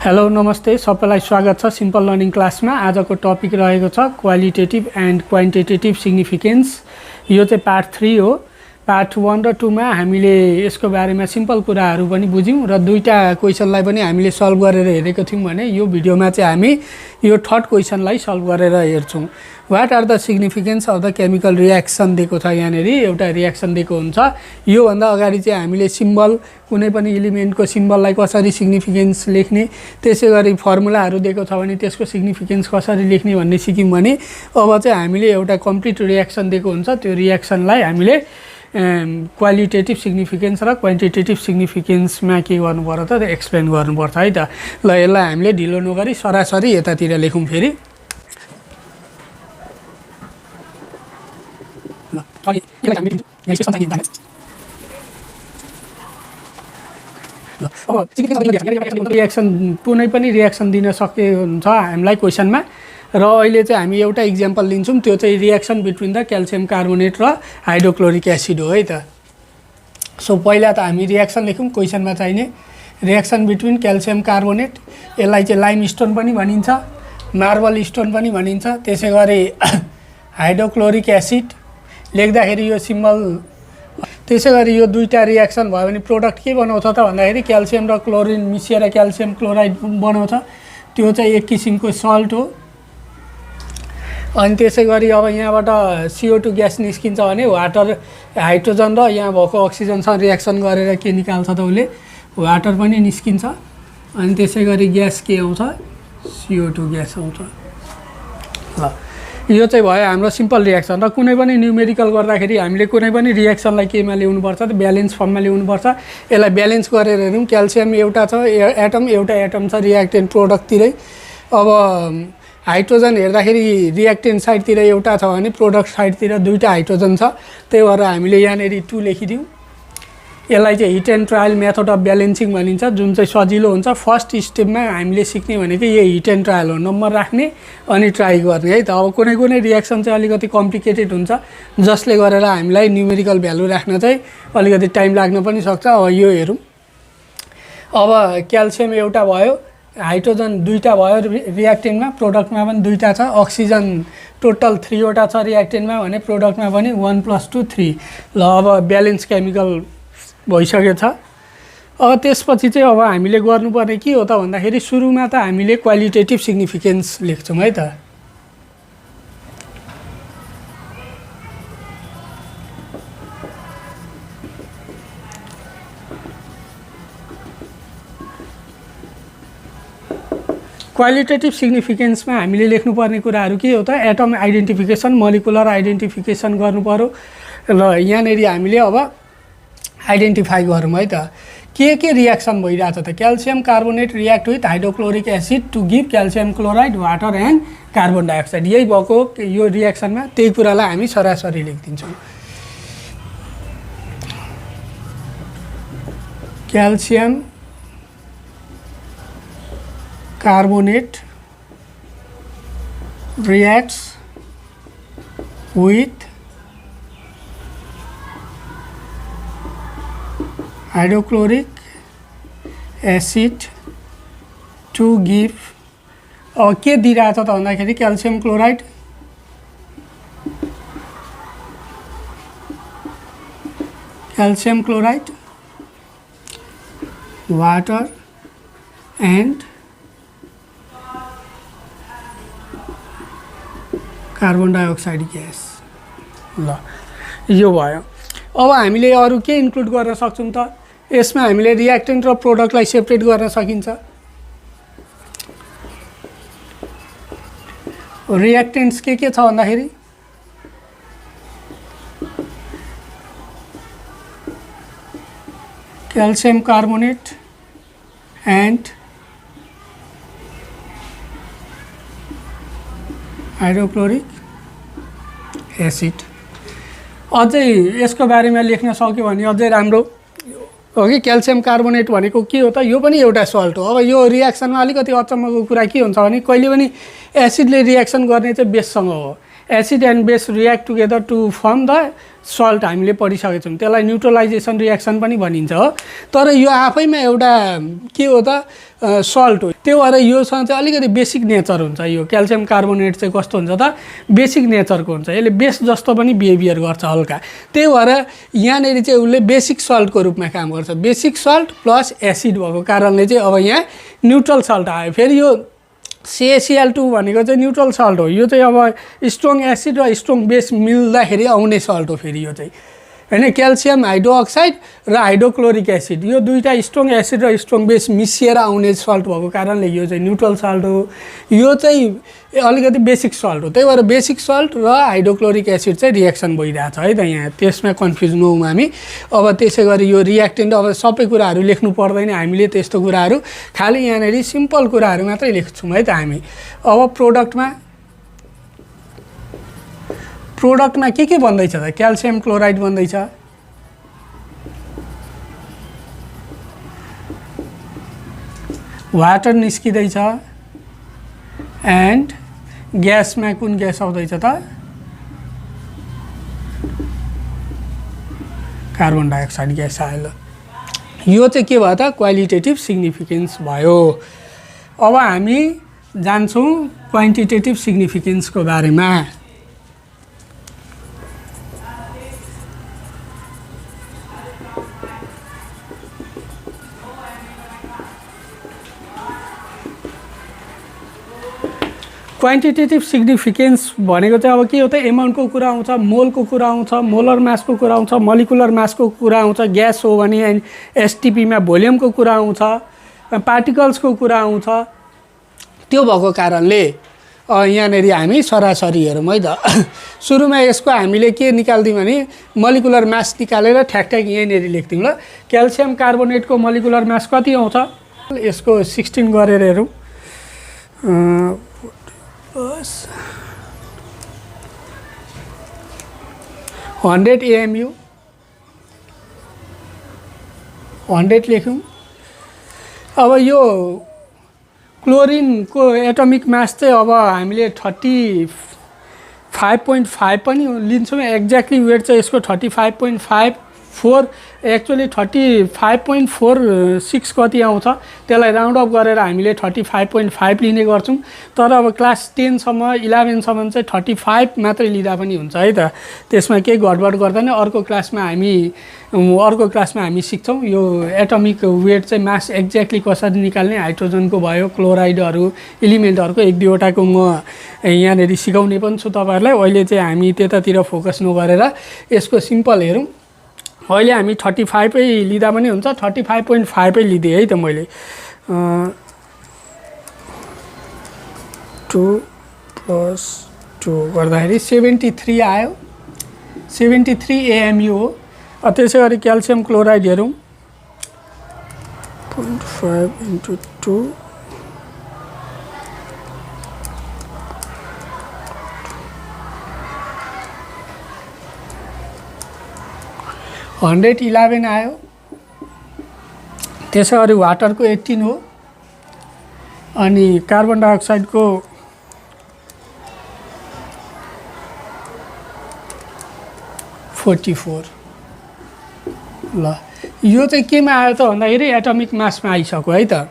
Hello नमस्ते सबैलाई स्वागत छ सिम्पल लर्निङ क्लासमा। आजको टपिक रहेको छ क्वालिटेटिभ एन्ड क्वान्टिटेटिभ सिग्निफिकेन्स। यो चाहिँ पार्ट 3 हो। पार्ट 1 र 2 मा हामीले यसको बारेमा सिम्पल कुराहरू पनि बुझ्यौं र दुईटा क्वेशनलाई पनि हामीले सल्भ गरेर हेरेको थियौं भने यो भिडियोमा चाहिँ हामी यो थर्ड क्वेशनलाई सल्भ गरेर हेर्छौं। What are the significance of the chemical reaction दिएको छ। यहाँनेरि एउटा रिएक्सन दिएको हुन्छ। यो भन्दा अगाडि चाहिँ हामीले सिम्बल कुनै पनि एलिमेन्टको सिम्बललाई कसरी सिग्निफिकेन्स लेख्ने, त्यसैगरी फर्मुलाहरू दिएको छ भने त्यसको सिग्निफिकेन्स कसरी लेख्ने भन्ने सिक्यौं भने अब चाहिँ हामीले एउटा कम्प्लिट रिएक्सन दिएको हुन्छ। त्यो रिएक्सनलाई हामीले क्वालिटेटिभ सिग्निफिकेन्स र क्वान्टिटेटिभ सिग्निफिकेन्समा के गर्नु पर्यो त एक्सप्लेन गर्नुपर्छ है त। ल यसलाई हामीले ढिलो नगरी सरासरी यतातिर लेखौँ फेरि। रिएक्सन कुनै पनि रिएक्सन दिन सके हुन्छ हामीलाई क्वेशनमा र अहिले चाहिँ हामी एउटा इक्जाम्पल लिन्छौँ। त्यो चाहिँ reaction between the calcium carbonate र हाइड्रोक्लोरिक एसिड हो है त। सो पहिला त हामी रिएक्सन लेखौँ। क्वेशनमा चाहिने रिएक्सन बिट्विन क्याल्सियम कार्बोनेट, यसलाई चाहिँ लाइम स्टोन पनि भनिन्छ, मार्बल स्टोन पनि भनिन्छ। त्यसै गरी हाइड्रोक्लोरिक एसिड लेख्दाखेरि यो सिम्बल। त्यसै गरी यो दुईटा रिएक्सन भयो भने प्रोडक्ट के बनाउँछ त भन्दाखेरि क्याल्सियम र क्लोरिन मिसिएर क्याल्सियम क्लोराइड बनाउँछ। त्यो चाहिँ एक किसिमको सल्ट हो। अनि त्यसै गरी अब यहाँबाट CO2 ग्यास निस्किन्छ भने वाटर हाइड्रोजन र यहाँ भएको अक्सिजनसँग रिएक्सन गरेर के निकाल्छ त उसले वाटर पनि निस्किन्छ। अनि त्यसै गरी ग्यास के आउँछ CO2 ग्यास आउँछ। ल यो चाहिँ भयो हाम्रो सिम्पल रिएक्सन। र कुनै पनि न्युमेरिकल गर्दाखेरि हामीले कुनै पनि रिएक्सनलाई केमा ल्याउनुपर्छ त ब्यालेन्स फर्ममा ल्याउनुपर्छ। यसलाई ब्यालेन्स गरेर हेरौँ। क्याल्सियम एउटा छ एउटा एटम छ रिएक्टेन्ट प्रोडक्टतिरै। अब हाइड्रोजन हेर्दाखेरि रिएक्टेन्ट साइडतिर एउटा छ भने प्रोडक्ट साइडतिर दुईटा हाइड्रोजन छ। त्यही भएर हामीले यहाँनेरि 2 लेखिदिउँ। यसलाई चाहिँ hit and trial method of balancing भनिन्छ, जुन चाहिँ सजिलो हुन्छ। फर्स्ट स्टेपमा हामीले सिक्ने भनेको यही हिट एन्ड ट्रायल हो, नम्बर राख्ने अनि ट्राई गर्ने है त। अब कुनै कुनै रिएक्सन चाहिँ अलिकति कम्प्लिकेटेड हुन्छ, जसले गरेर हामीलाई न्युमेरिकल भ्यालु राख्न चाहिँ अलिकति टाइम लाग्न पनि सक्छ। अब यो हेरौँ। अब क्याल्सियम एउटा भयो, हाइड्रोजन दुईटा भयो रिएक्टेन्टमा, प्रोडक्टमा पनि दुईटा छ। अक्सिजन टोटल 3 वटा छ रिएक्टेन्टमा भने प्रोडक्टमा पनि 1 + 2 3। ल अब ब्यालेन्स केमिकल भइसकेको छ। अब त्यसपछि चाहिँ अब हामीले गर्नुपर्ने के हो त भन्दाखेरि सुरुमा त हामीले क्वालिटेटिभ सिग्निफिकेन्स लेख्छौँ है त। क्वालिटेटिभ सिग्निफिकेन्समा हामीले लेख्नुपर्ने कुराहरू के हो त एटम आइडेन्टिफिकेसन, मोलिकुलर आइडेन्टिफिकेसन गर्नु पर्यो। ल यहाँनेरि हामीले अब आइडेन्टिफाई गरौँ है त के रिएक्सन भइरहेछ त। Calcium carbonate react with hydrochloric acid to give calcium chloride water and carbon dioxide. यही भएको यो रिएक्सनमा त्यही कुरालाई हामी सरासरी लेखिदिन्छौँ। Calcium carbonate reacts with hydrochloric acid to give के दिइरहेछ त भन्दाखेरि calcium chloride, water and carbon dioxide gas. ल यो भयो। अब हामीले अरू के इन्क्लुड गर्न सक्छौँ त यसमा। हामीले रिएक्टेन्ट र प्रोडक्टलाई सेपरेट गर्न सकिन्छ। रिएक्टेन्ट्स के छ भन्दाखेरि calcium carbonate and hydrochloric acid. अझै यसको बारेमा लेख्न सक्यो भने अझै राम्रो हो कि क्याल्सियम कार्बोनेट भनेको के हो त यो पनि एउटा सल्ट हो। अब यो रिएक्सनमा अलिकति अचम्मको कुरा के हुन्छ भने कहिले पनि एसिडले रिएक्सन गर्ने चाहिँ बेससँग हो। Acid and base react together to form the salt हामीले पढिसकेको छौँ, त्यसलाई न्युट्रलाइजेसन रियाक्सन पनि भनिन्छ हो। तर यो आफैमा एउटा के हो त सल्ट हो, त्यो भएर योसँग चाहिँ अलिकति बेसिक नेचर हुन्छ। यो क्याल्सियम कार्बोनेट चाहिँ कस्तो हुन्छ त बेसिक नेचरको हुन्छ, यसले बेस जस्तो पनि बिहेभियर गर्छ हल्का, त्यही भएर यहाँनिर चाहिँ उसले बेसिक सल्टको रूपमा काम गर्छ। बेसिक सल्ट प्लस एसिड भएको कारणले चाहिँ अब यहाँ न्युट्रल सल्ट आयो। फेरि यो CaCl2 भनेको चाहिँ न्युट्रल सल्ट हो, यो चाहिँ अब स्ट्रङ एसिड र स्ट्रङ बेस मिल्दाखेरि आउने सल्ट हो। फेरि यो चाहिँ हैन क्याल्सियम हाइड्रोक्साइड र हाइड्रोक्लोरिक एसिड यो दुईटा स्ट्रङ एसिड र स्ट्रङ बेस मिसिएर आउने सल्ट भएको कारणले यो चाहिँ न्युट्रल सल्ट हो। यो चाहिँ अलिकति बेसिक सल्ट हो, त्यही भएर बेसिक सल्ट र हाइड्रोक्लोरिक एसिड चाहिँ रिएक्सन भइरहेछ है त। यहाँ त्यसमा कन्फ्युज नहौँ हामी। अब त्यसै गरी यो रियाक्टेन्ट अब सबै कुराहरू लेख्नु पर्दैन हामीले, त्यस्तो कुराहरू खालि यहाँनिर सिम्पल कुराहरू मात्रै लेख्छौँ है त हामी। अब प्रोडक्टमा के बन्दैछ त? क्याल्सियम क्लोराइड बन्दैछ, वाटर निस्किँदैछ, एन्ड ग्यासमा कुन ग्यास आउँदैछ त? कार्बन डाइअक्साइड ग्यास आयो। यो चाहिँ के भयो त? क्वालिटेटिभ सिग्निफिकेन्स भयो। अब हामी जान्छौँ क्वान्टिटेटिभ सिग्निफिकेन्सको बारेमा। क्वान्टिटेटिभ सिग्निफिकेन्स भनेको चाहिँ अब के हो त? एमाउन्टको कुरा आउँछ, मोलको कुरा आउँछ, मोलर मासको कुरा आउँछ, मलिकुलर मासको कुरा आउँछ, ग्यास हो भने एन्ड एसटिपीमा भोल्युमको कुरा आउँछ, पार्टिकल्सको कुरा आउँछ। त्यो भएको कारणले यहाँनिर हामी सरासरी हेरौँ है त। सुरुमा यसको हामीले के निकाल्थ्यौँ भने मलिकुलर मास निकालेर ठ्याक यहाँनिर लेख्थ्यौँ ल। क्याल्सियम कार्बोनेटको मलिकुलर मास कति आउँछ? यसको 16 गरेर हेरौँ। 100 AMU 100 लेख्यौँ। अब यो क्लोरिनको एटमिक मास चाहिँ अब हामीले 35.5 पनि लिन्छौँ। एक्ज्याक्टली वेट चाहिँ यसको 35.54 एक्चुअली 35.46 कति आउँछ त्यसलाई राउन्ड अप गरेर हामीले 35.5 लिने गर्छौँ। तर अब क्लास 10 सम्म 11 सम्म चाहिँ 35 मात्रै लिँदा पनि हुन्छ है त, त्यसमा केही गडबड गर्दैन। अर्को क्लासमा हामी सिक्छौँ यो एटमिक वेट चाहिँ मास एक्ज्याक्टली कसरी निकाल्ने। हाइड्रोजनको भयो, क्लोराइडहरू, इलिमेन्टहरूको एक दुईवटाको म यहाँनिर सिकाउने पनि छु तपाईँहरूलाई। अहिले चाहिँ हामी त्यतातिर फोकस नगरेर यसको सिम्पल हेरौँ। अहिले हामी 35 लिँदा पनि हुन्छ, 35.5 लिँदै है त मैले। 2 + 2 गर्दाखेरि 73 आयो। 73 AMU हो। त्यसै गरी क्याल्सियम क्लोराइड हेरौँ। 0.5 × 2 111 आयो। त्यसै गरी वाटरको 18 हो। अनि कार्बन डाइअक्साइडको 44। ल यो चाहिँ केमा आयो त भन्दाखेरि एटमिक मासमा आइसक्यो है त।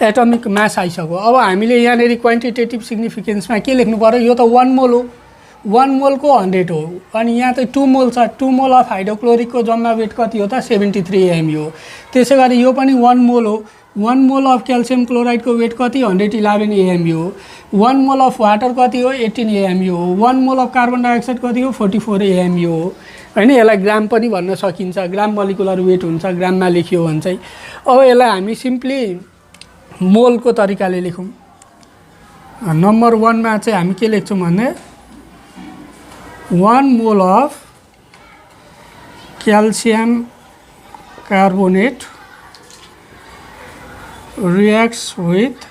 एटमिक मास आइसक्यो। अब हामीले यहाँनिर क्वान्टिटेटिभ सिग्निफिकेन्समा के लेख्नु पर्यो? यो त 1 मोल हो, 1 मोलको 100 हो। अनि यहाँ चाहिँ 2 मोल छ, 2 मोल अफ हाइड्रोक्लोरिकको जम्मा वेट कति हो त? 73 AMU हो। त्यसै गरी यो पनि 1 मोल हो। 1 मोल अफ क्याल्सियम क्लोराइडको वेट कति? 111 AMU हो। 1 मोल अफ वाटर कति हो? 18 AMU हो। 1 मोल अफ कार्बन डाइअक्साइड कति हो? 44 AMU हो। हैन, यसलाई ग्राम पनि भन्न सकिन्छ, ग्राम मलिकुलर वेट हुन्छ, ग्राममा लेखियो भने चाहिँ। अब यसलाई हामी सिम्पली मोलको तरिकाले लेखौँ। नम्बर 1 मा चाहिँ हामी के लेख्छौँ भने 1 mole of calcium carbonate reacts with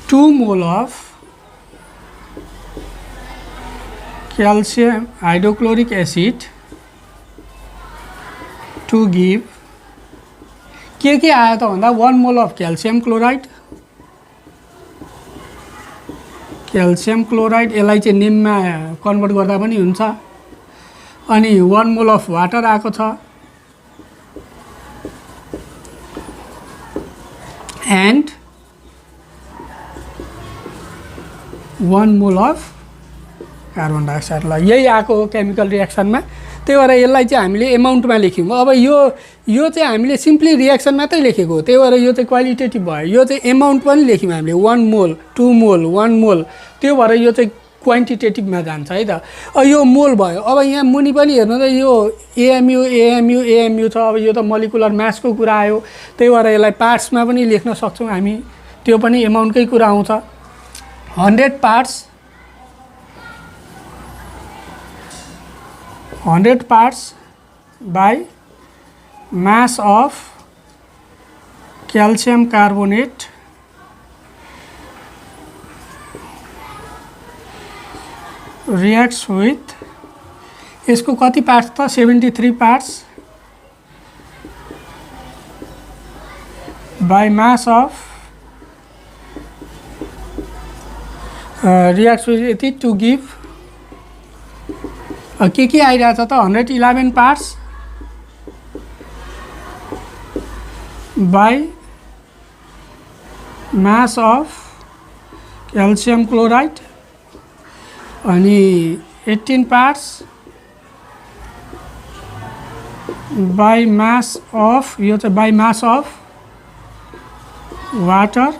2 mole of calcium hydrochloric acid to give के आयो त भन्दा 1 mole of calcium chloride, calcium chloride, यसलाई चाहिँ नेममा कन्भर्ट गर्दा पनि हुन्छ। अनि 1 मोल अफ वाटर आएको छ and 1 mole of carbon dioxide. ल यही आएको हो केमिकल रिएक्सनमा। त्यही भएर यसलाई चाहिँ हामीले एमाउन्टमा लेख्यौँ। अब यो चाहिँ हामीले सिम्पली रिएक्सन मात्रै लेखेको हो, त्यही भएर यो चाहिँ क्वालिटेटिभ भयो। यो चाहिँ एमाउन्ट पनि लेख्यौँ हामीले, 1 मोल 2 मोल 1 मोल, त्यो भएर यो चाहिँ क्वान्टिटेटिभमा जान्छ है त। यो मोल भयो। अब यहाँ मुनि पनि हेर्नु त यो एएमयू छ। अब यो त मोलिकुलर मासको कुरा आयो, त्यही भएर यसलाई पार्ट्समा पनि लेख्न सक्छौँ हामी, त्यो पनि एमाउन्टकै कुरा आउँछ। 100 parts by mass of calcium carbonate reacts with, यसको कति पार्ट्स त 73 parts by mass of reacts with it to give के आइरहेछ त 111 parts by mass of calcium chloride अनि 18 पार्ट्स by mass of, यो चाहिँ by mass of water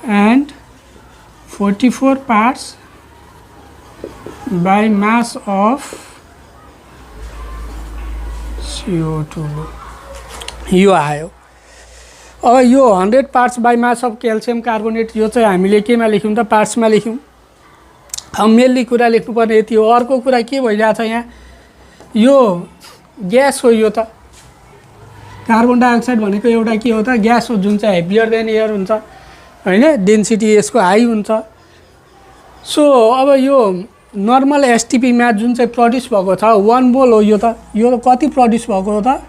and 44 parts by mass of CO2। यो आयो। अब यो 100 parts by mass of calcium carbonate, यो चाहिँ हामीले केमा लेख्यौँ त, पार्ट्समा लेख्यौँ। अब मेनली कुरा लेख्नुपर्ने यति हो। अर्को कुरा के भइरहेछ यहाँ, यो ग्यास हो। यो त कार्बन डाइअक्साइड भनेको एउटा के हो त, ग्यास हो, जुन चाहिँ हेभियर देन एयर हुन्छ होइन, डेन्सिटी यसको हाई हुन्छ। सो अब यो नर्मल एसटिपीमा जुन चाहिँ प्रड्युस भएको छ 1 मोल हो। यो त यो कति प्रड्युस भएको हो त,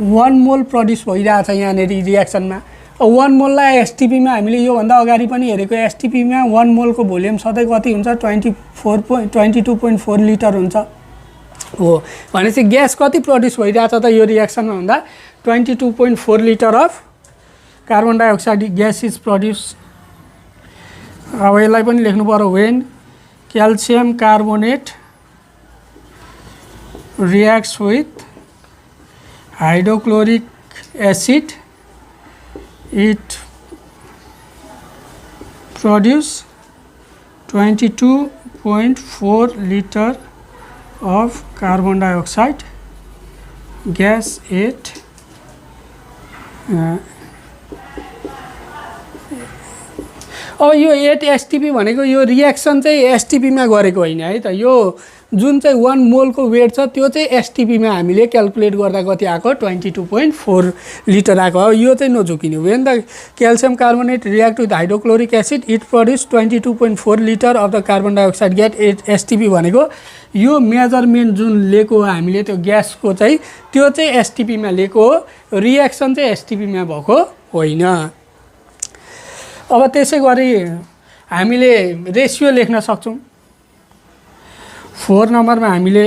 1 मोल प्रड्युस भइरहेछ यहाँनिर रिएक्सनमा। 1 मोललाई एसटिपीमा हामीले योभन्दा अगाडि पनि हेरेको, एसटिपीमा 1 मोलको भोल्युम सधैँ कति हुन्छ, 22.4 लिटर हुन्छ हो। भनेपछि ग्यास कति प्रड्युस भइरहेछ त यो रिएक्सनमा भन्दा 22.4 litre of carbon dioxide gas is produce. अब यसलाई पनि लेख्नु पर्यो, when calcium carbonate reacts with hydrochloric acid, it produce 22.4 liter of carbon dioxide gas at अब यो 8 एसटिपी भनेको यो रिएक्सन चाहिँ एसटिपीमा गरेको होइन है त। यो जुन चाहिँ 1 मोलको वेट छ त्यो चाहिँ एसटिपीमा हामीले क्याल्कुलेट गर्दा कति आएको, 22.4 लिटर आएको। अब यो चाहिँ नझुकिने। When the calcium carbonate react with hydrochloric acid it produce 22.4 litre of the carbon dioxide gas. STP भनेको यो मेजरमेन्ट जुन लिएको हो हामीले त्यो ग्यासको चाहिँ, त्यो चाहिँ एसटिपीमा लिएको हो, रिएक्सन चाहिँ एसटिपीमा भएको होइन। अब त्यसै गरी हामीले रेसियो लेख्न सक्छौँ। 4 नम्बरमा हामीले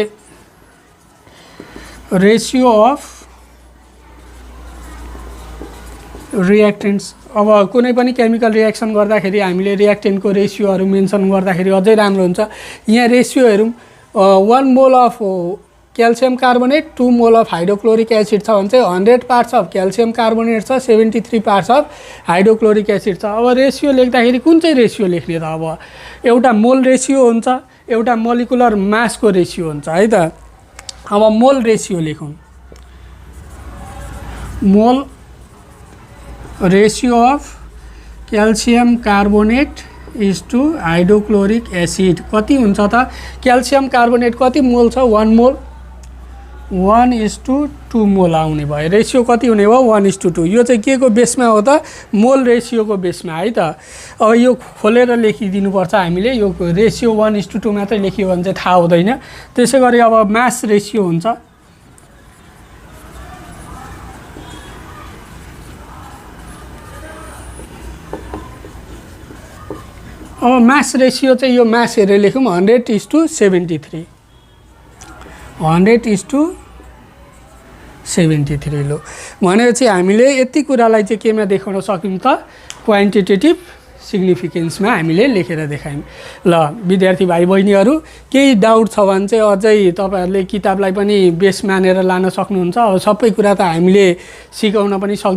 रेसियो अफ रिएक्टेन्ट्स, अब कुनै पनि केमिकल रिएक्सन गर्दाखेरि हामीले रिएक्टेन्टको रेसियोहरू मेन्सन गर्दाखेरि अझै राम्रो हुन्छ। यहाँ रेसियो हेरौँ, 1 mole of calcium carbonate 2 mole of hydrochloric acid छ भने चाहिँ 100 पार्ट्स अफ क्याल्सियम कार्बोनेट छ, 73 पार्ट्स अफ हाइड्रोक्लोरिक एसिड छ। अब रेसियो लेख्दाखेरि कुन चाहिँ रेसियो लेख्ने त, अब एउटा मोल रेसियो हुन्छ, एउटा मोलिकुलर मासको रेसियो हुन्छ है त। अब मोल रेसियो लेखौँ, mole ratio of calcium carbonate is to hydrochloric acid कति हुन्छ त, क्याल्सियम कार्बोनेट कति मोल छ, 1 मोल, 1:2 मोल आउने भयो। रेसियो कति हुने भयो, 1:2। यो चाहिँ के को बेसमा हो त, मोल रेसियोको बेसमा है त। अब यो खोलेर लेखिदिनुपर्छ हामीले, यो रेसियो 1:2 मात्रै लेखियो भने चाहिँ थाहा हुँदैन। त्यसै गरी अब मास रेसियो हुन्छ, अब मास रेसियो चाहिँ यो मास हेरेर लेखौँ 100:73 100:73 लो भनेपछि हामीले यति कुरालाई चाहिँ केमा देखाउन सक्यौँ त क्वान्टिटेटिभ सिग्निफिकेन्समा हामीले लेखेर देखायौँ। ल विद्यार्थी भाइ बहिनीहरू केही डाउट छ भने चाहिँ अझै तपाईँहरूले किताबलाई पनि बेस मानेर लान सक्नुहुन्छ। अब सबै कुरा त हामीले सिकाउन पनि सक्दैन।